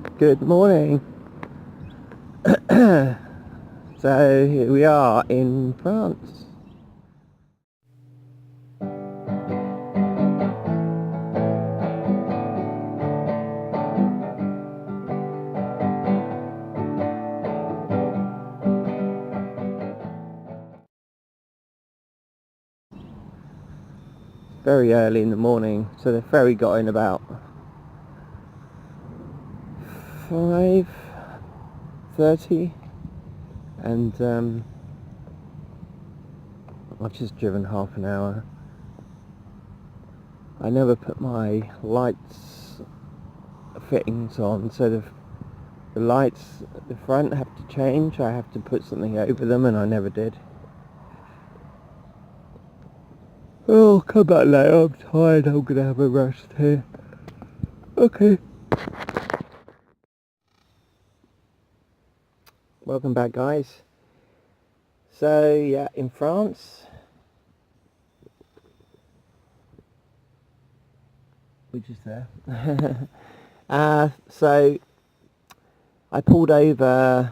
Good morning. So here we are in France. Very early in the morning, so the ferry got in about 5:30, and I've just driven half an hour. I never put my lights fittings on, so the lights at the front have to change. I have to put something over them, and I never did. Oh, I'll come back later. I'm tired. I'm gonna have a rest here. Okay. Welcome back, guys. So yeah, in France, which is there. So I pulled over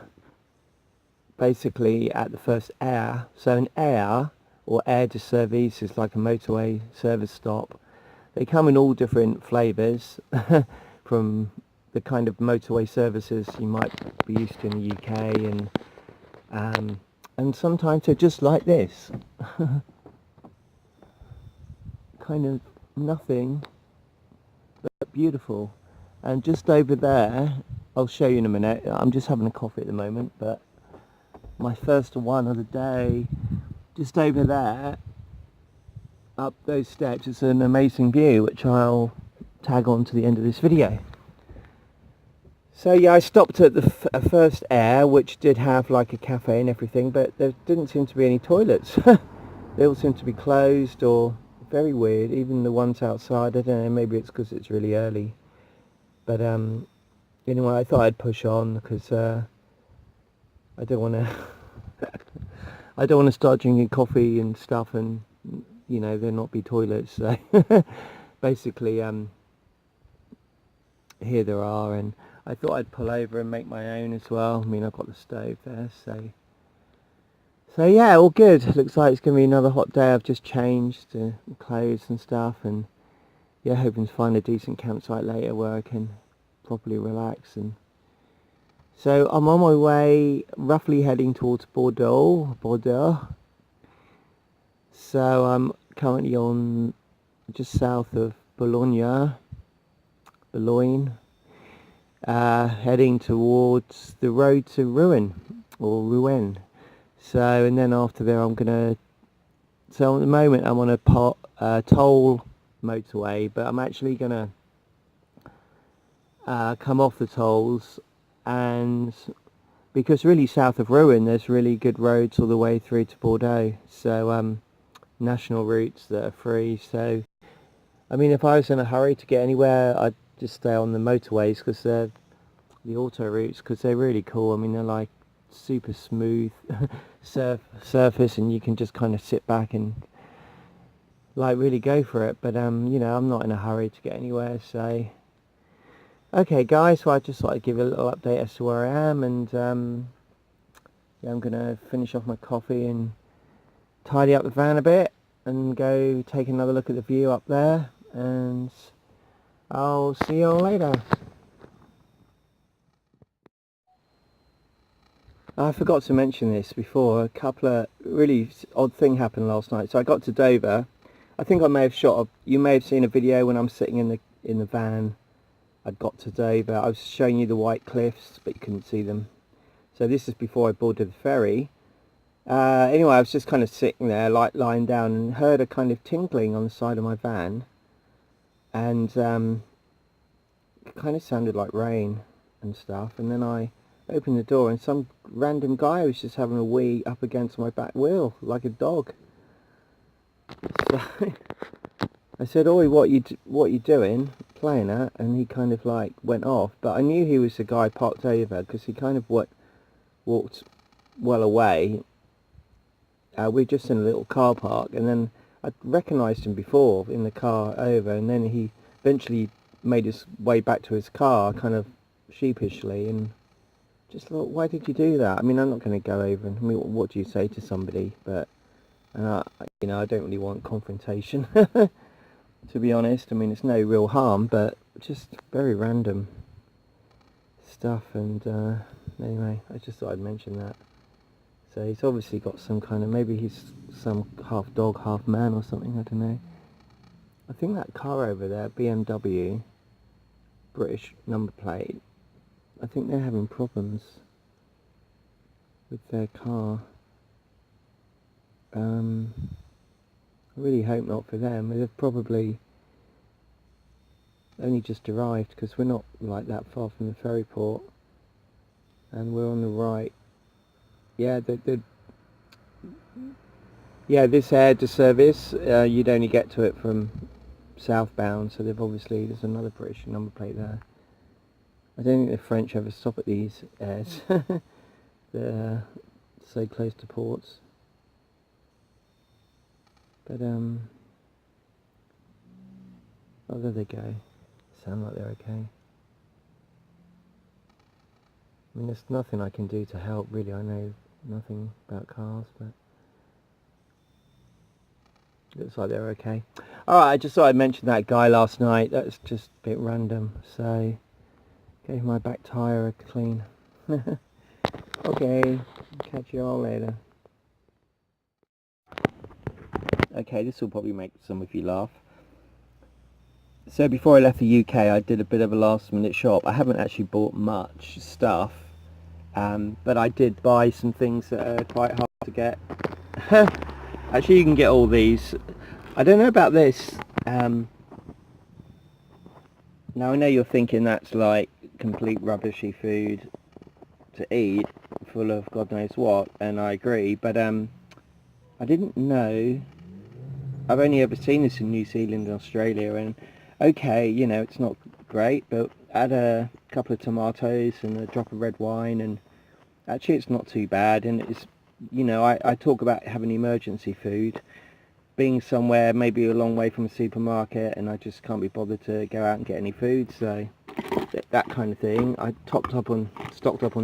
basically at the first air. So an air, or air de service, is like a motorway service stop. They come in all different flavours, from the kind of motorway services you might be used to in the UK, and sometimes they're just like this, kind of nothing but beautiful. And just over there, I'll show you in a minute. I'm just having a coffee at the moment, but my first one of the day, just over there, up those steps, it's an amazing view, which I'll tag on to the end of this video. So yeah, I stopped at the first air, which did have like a cafe and everything, but there didn't seem to be any toilets. They all seem to be closed, or very weird. Even the ones outside, I don't know, maybe it's because it's really early. But anyway, I thought I'd push on because I don't want to. I don't want to start drinking coffee and stuff, and there not be toilets. So basically, here there are, and I thought I'd pull over and make my own as well. I mean, I've got the stove there, so yeah, all good. Looks like it's gonna be another hot day. I've just changed clothes and stuff, and yeah, hoping to find a decent campsite later where I can properly relax. And so I'm on my way, roughly heading towards Bordeaux. So I'm currently on just south of Boulogne, heading towards the road to Rouen. So, and then after there so at the moment I'm on a toll motorway, but I'm actually gonna come off the tolls, and because really south of Rouen there's really good roads all the way through to Bordeaux, so national routes that are free. So I mean, if I was in a hurry to get anywhere, I'd just stay on the motorways, because they're the auto routes, because they're really cool. I mean, they're like super smooth surface, and you can just kind of sit back and like really go for it. But I'm not in a hurry to get anywhere. So okay, guys, so I just thought I'd give you a little update as to where I am, and yeah, I'm gonna finish off my coffee and tidy up the van a bit and go take another look at the view up there, and I'll see you all later. I forgot to mention this before. A couple of really odd thing happened last night. So I got to Dover. I think I may have you may have seen a video when I'm sitting in the van. I'd got to Dover. I was showing you the white cliffs, but you couldn't see them. So this is before I boarded the ferry. Anyway, I was just kind of sitting there, like lying down, and heard a kind of tinkling on the side of my van, and it kind of sounded like rain and stuff. And then I opened the door, and some random guy was just having a wee up against my back wheel like a dog. So I said, "Oi, what you doing? Playing at?" And he kind of like went off. But I knew he was the guy parked over, because he kind of walked well away. We're just in a little car park, and then I recognised him before in the car over, and then he eventually made his way back to his car, kind of sheepishly and just thought, why did you do that? I mean, I'm not going to go over and, I mean, what do you say to somebody? But, you know, I don't really want confrontation, to be honest. I mean, it's no real harm, but just very random stuff. And anyway, I just thought I'd mention that. So he's obviously got some kind of, maybe he's some half dog, half man or something, I don't know. I think that car over there, BMW, British number plate, I think they're having problems with their car. I really hope not for them. They've probably only just arrived, because we're not like that far from the ferry port, and we're on the right. Yeah, yeah, this air to service, you'd only get to it from southbound, so they've obviously, there's another British number plate there. I don't think the French ever stop at these airs. They're so close to ports. But oh, there they go. Sound like they're okay. I mean, there's nothing I can do to help, really. I know nothing about cars, but looks like they're okay. Alright, I just thought I'd mention that guy last night. That's just a bit random, so gave my back tyre a clean. Okay, catch you all later. Okay, this will probably make some of you laugh. So before I left the UK, I did a bit of a last minute shop. I haven't actually bought much stuff, but I did buy some things that are quite hard to get. Actually, you can get all these. I don't know about this. Now I know you're thinking that's like complete rubbishy food to eat, full of God knows what, and I agree, but I didn't know. I've only ever seen this in New Zealand and Australia, and okay, you know, it's not great, but add a couple of tomatoes and a drop of red wine, and actually it's not too bad. And it's, you know, I talk about having emergency food, being somewhere maybe a long way from a supermarket, and I just can't be bothered to go out and get any food, so that kind of thing. I stocked up on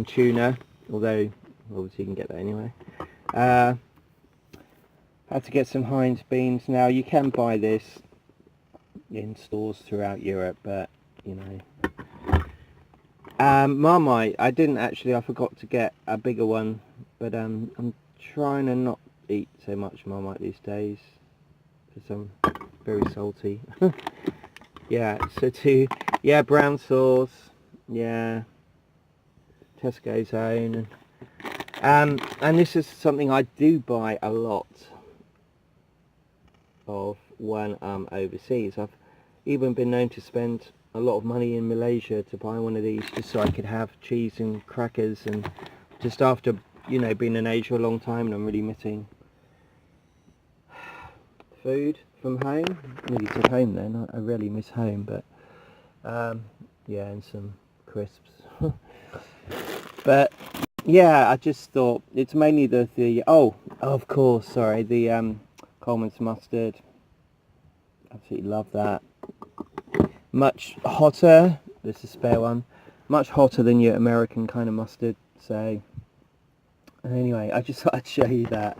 tuna, although obviously you can get that anyway. Had to get some Heinz beans. Now you can buy this in stores throughout Europe, but you know, Marmite, I didn't actually, I forgot to get a bigger one, but I'm trying to not eat so much Marmite these days because I'm very salty. Yeah, so yeah, brown sauce, yeah, Tesco's own, and this is something I do buy a lot of when I'm overseas. I've even been known to spend a lot of money in Malaysia to buy one of these just so I could have cheese and crackers, and just after, you know, being in Asia a long time and I'm really missing food from home. Nearly took home then. I really miss home, but yeah, and some crisps. But yeah, I just thought it's mainly the oh, of course, sorry, the Coleman's mustard. Absolutely love that. Much hotter. This is a spare one. Much hotter than your American kind of mustard. So anyway, I just thought I'd show you that.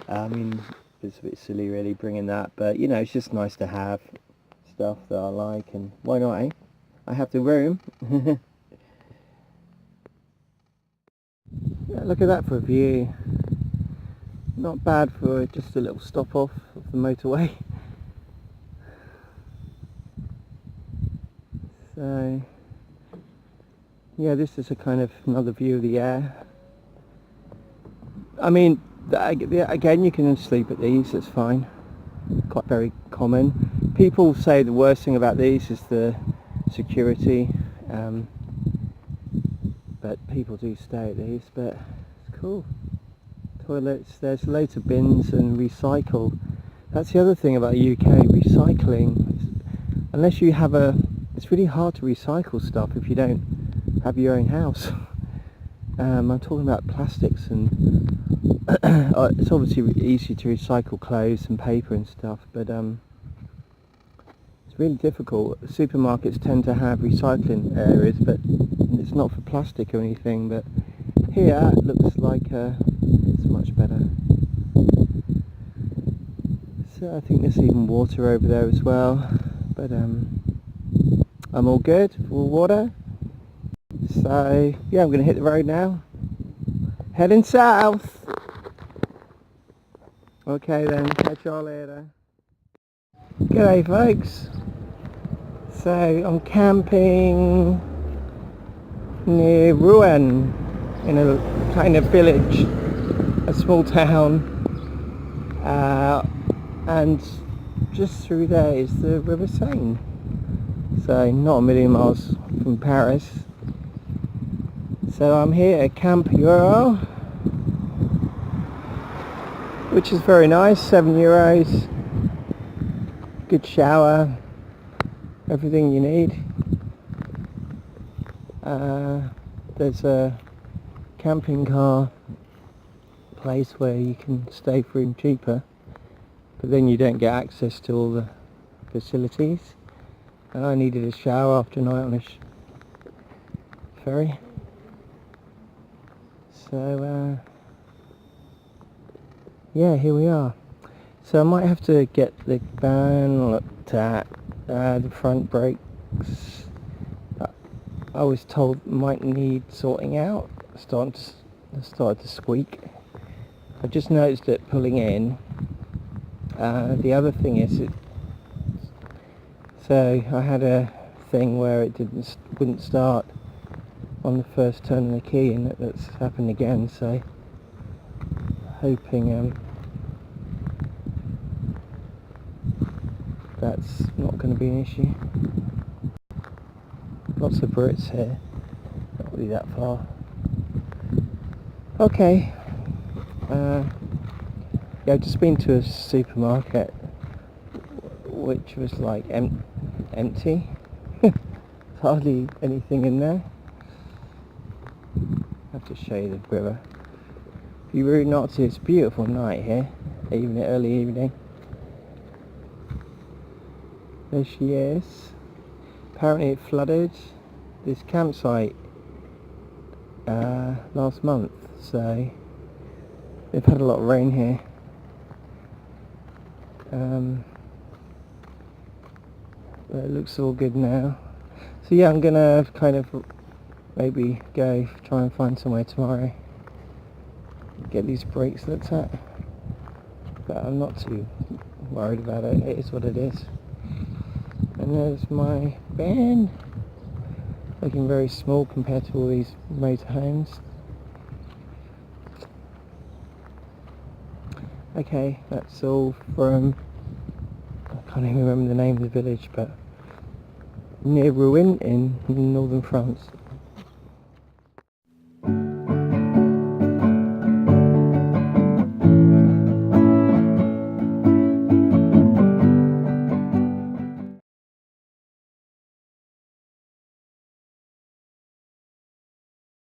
I mean, it's a bit silly really bringing that, but you know, it's just nice to have stuff that I like, and why not, eh? I have the room. Yeah, look at that for a view. Not bad for just a little stop off of the motorway. So yeah, this is a kind of another view of the air. I mean, again, you can sleep at these, it's fine. Quite very common. People say the worst thing about these is the security, but people do stay at these, but it's cool. Toilets, there's loads of bins and recycle. That's the other thing about the UK, recycling. Unless you have it's really hard to recycle stuff if you don't have your own house. I'm talking about plastics, and it's obviously easy to recycle clothes and paper and stuff, but it's really difficult. Supermarkets tend to have recycling areas, but it's not for plastic or anything. But here it looks like it's much better. So I think there's even water over there as well. But I'm all good for water. So yeah, I'm going to hit the road now. Heading south. Okay then, catch y'all later. G'day folks. So I'm camping near Rouen in a kind of village, a small town, and just through there is the River Seine. So not a million miles from Paris. So I'm here at Camp Euro, which is very nice, €7, good shower, everything you need. There's a camping car place where you can stay for even cheaper, but then you don't get access to all the facilities, and I needed a shower after a night on a ferry. So yeah, here we are. So I might have to get the van looked at, the front brakes I was told might need sorting out. Started to squeak. I just noticed it pulling in. The other thing is so I had a thing where it wouldn't start on the first turn of the key, and that's happened again, so hoping that's not going to be an issue. Lots of Brits here, not really that far. Okay, yeah, I've just been to a supermarket which was like empty. Hardly anything in there. I have to show you the river. If you really not to, it's a beautiful night here, early evening. There she is. Apparently it flooded this campsite last month, so they've had a lot of rain here. But it looks all good now. So yeah, I'm gonna kind of maybe go try and find somewhere tomorrow, get these brakes looked at, but I'm not too worried about it. It is what it is. And there's my van, looking very small compared to all these motorhomes. Okay, that's all from, I can't even remember the name of the village, but near Rouen in northern France.